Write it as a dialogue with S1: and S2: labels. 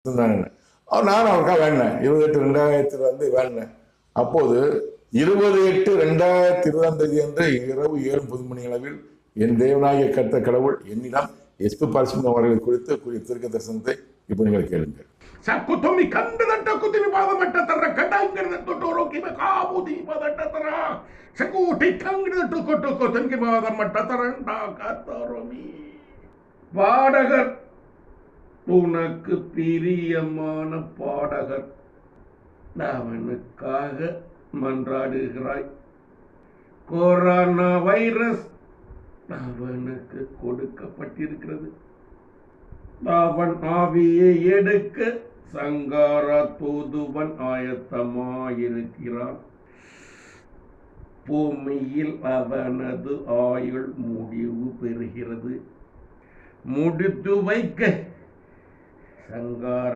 S1: நானும் அவருக்காக வேண்டினேன் 28/2000 வேண்டினேன். அப்போது 28/2020 அன்று இரவு 7:30 அளவில் என் தேவனாகிய கர்த்த கடவுள் என்னிடம் எஸ்பி பாலசுப்ரமணியம் அவர்களை குறித்து கூறிய தீர்க்க தரிசனத்தை இப்போ நீங்கள் கேளுங்கள்.
S2: Sakutomi kandadanta kutimi badamata tara kadangirda totoroki makabudi badata tara sakuti kangirda totoko tanki badamata taranda katoromi பாடகர் உனக்கு பிரியமான பாடகர் அவனுக்காக மன்றாடுகிறாய். கொரோனா வைரஸ் அவனுக்கு கொடுக்கப்பட்டிருக்கிறது. அவன் ஆவியை எடுக்க சங்கார தூதுவன் ஆயத்தமாயிருக்கிறான். பூமியில் அவனது ஆயுள் முடிவு பெறுகிறது. முடித்து வைக்க சங்கார